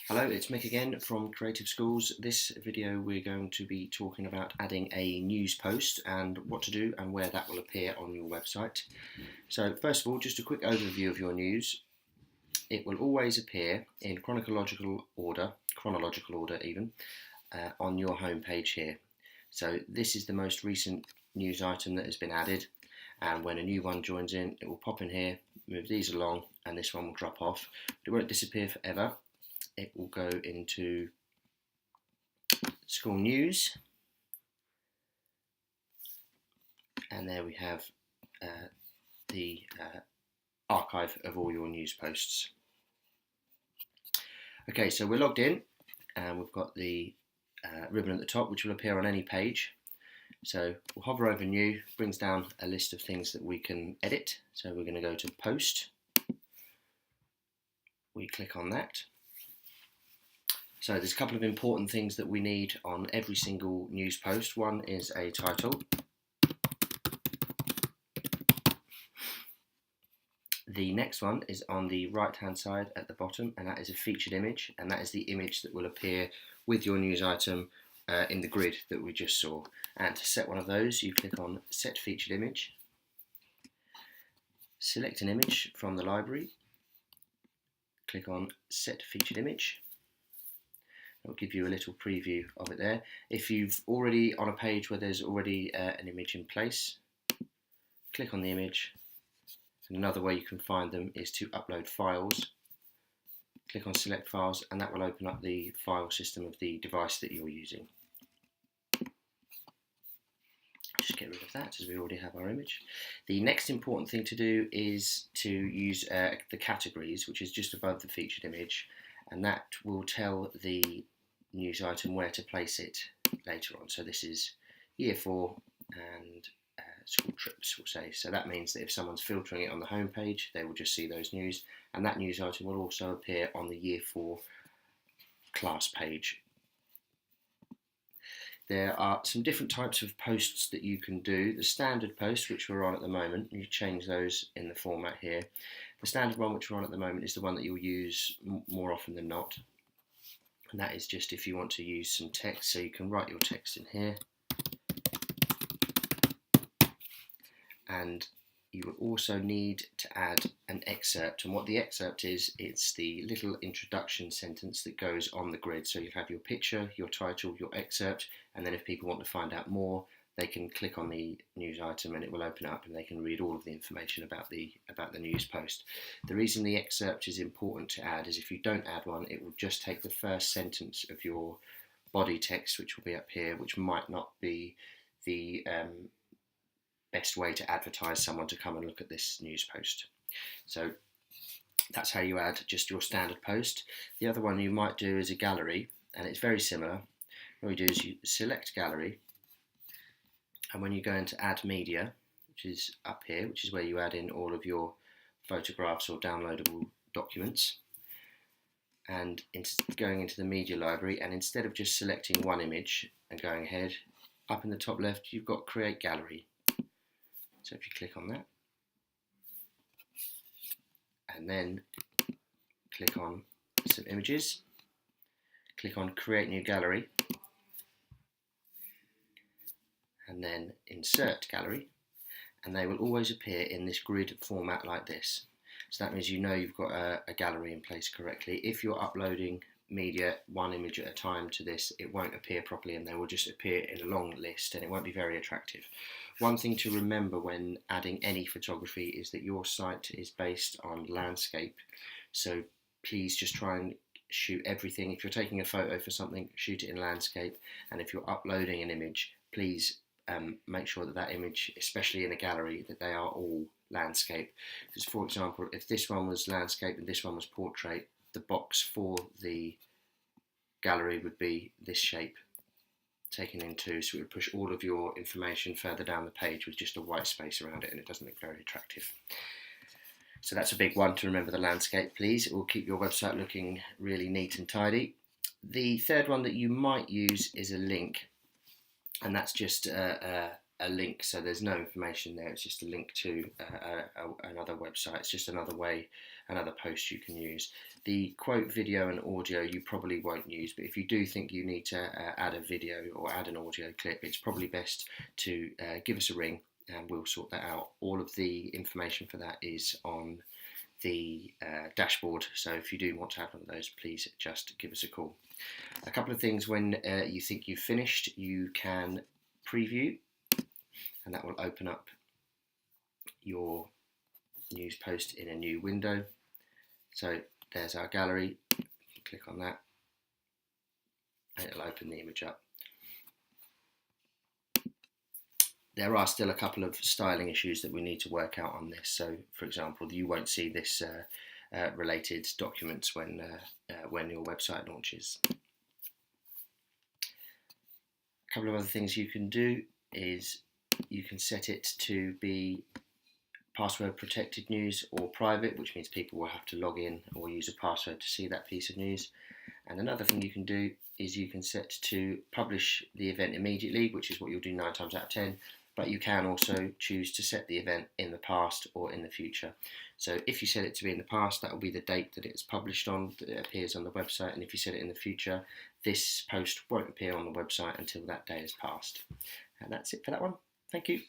Hello, it's Mick again from Creative Schools. This video we're going to be talking about adding a news post and what to do and where that will appear on your website. So first of all, just a quick overview of your news. It will always appear in chronological order even, on your home page here. So this is the most recent news item that has been added, and when a new one joins in, it will pop in here, move these along, and this one will drop off. It won't disappear forever. It will go into school news, and there we have the archive of all your news posts. Okay, so we're logged in and we've got the ribbon at the top which will appear on any page. So we'll hover over new, brings down a list of things that we can edit. So we're going to go to post, we click on that. So there's a couple of important things that we need on every single news post. One is a title. The next one is on the right hand side at the bottom, and that is a featured image, and that is the image that will appear with your news item in the grid that we just saw. And to set one of those, you click on Set Featured Image, select an image from the library, click on Set Featured Image. It'll give you a little preview of it there. If you've already on a page where there's already an image in place, click on the image. And another way you can find them is to upload files. Click on Select Files, and that will open up the file system of the device that you're using. Just get rid of that as we already have our image. The next important thing to do is to use the categories, which is just above the featured image, and that will tell the news item where to place it later on. So this is year 4 and school trips, we'll say. So that means that if someone's filtering it on the home page, they will just see those news, and that news item will also appear on the year 4 class page. There are some different types of posts that you can do. The standard post, which we're on at the moment, you change those in the format here. The standard one which we're on at the moment is the one that you'll use more often than not. And that is just if you want to use some text, so you can write your text in here. And you will also need to add an excerpt, and what the excerpt is, it's the little introduction sentence that goes on the grid. So you have your picture, your title, your excerpt, and then if people want to find out more, they can click on the news item and it will open up and they can read all of the information about the news post. The reason the excerpt is important to add is if you don't add one, it will just take the first sentence of your body text, which will be up here, which might not be the best way to advertise someone to come and look at this news post. So that's how you add just your standard post. The other one you might do is a gallery, and it's very similar. What you do is you select gallery, and when you go into add media, which is up here, which is where you add in all of your photographs or downloadable documents, and going into the media library, and instead of just selecting one image and going ahead, up in the top left you've got create gallery. So if you click on that, and then click on some images, click on create new gallery, and then insert gallery, and they will always appear in this grid format like this. So that means you know you've got a gallery in place correctly. If you're uploading media one image at a time to this, it won't appear properly and they will just appear in a long list and it won't be very attractive. One thing to remember when adding any photography is that your site is based on landscape, so please just try and shoot everything. If you're taking a photo for something, shoot it in landscape, and if you're uploading an image, please make sure that image, especially in a gallery, that they are all landscape. Because for example, if this one was landscape and this one was portrait, the box for the gallery would be this shape taken in two, so it would push all of your information further down the page with just a white space around it, and it doesn't look very attractive. So that's a big one to remember, the landscape, please. It will keep your website looking really neat and tidy. The third one that you might use is a link, and that's just a link, so there's no information there, it's just a link to another website. It's just another way and other posts you can use. The quote video and audio you probably won't use, but if you do think you need to add a video or add an audio clip, it's probably best to give us a ring and we'll sort that out. All of the information for that is on the dashboard, so if you do want to have one of those, please just give us a call. A couple of things: when you think you've finished, you can preview, and that will open up your news post in a new window. So there's our gallery, click on that and it'll open the image up. There are still a couple of styling issues that we need to work out on this. So, for example, you won't see this related documents when your website launches. A couple of other things you can do is you can set it to be password protected news or private, which means people will have to log in or use a password to see that piece of news. And another thing you can do is you can set to publish the event immediately, which is what you'll do 9 times out of 10. But you can also choose to set the event in the past or in the future. So if you set it to be in the past, that will be the date that it's published on, that it appears on the website. And if you set it in the future, this post won't appear on the website until that day has passed. And that's it for that one. Thank you.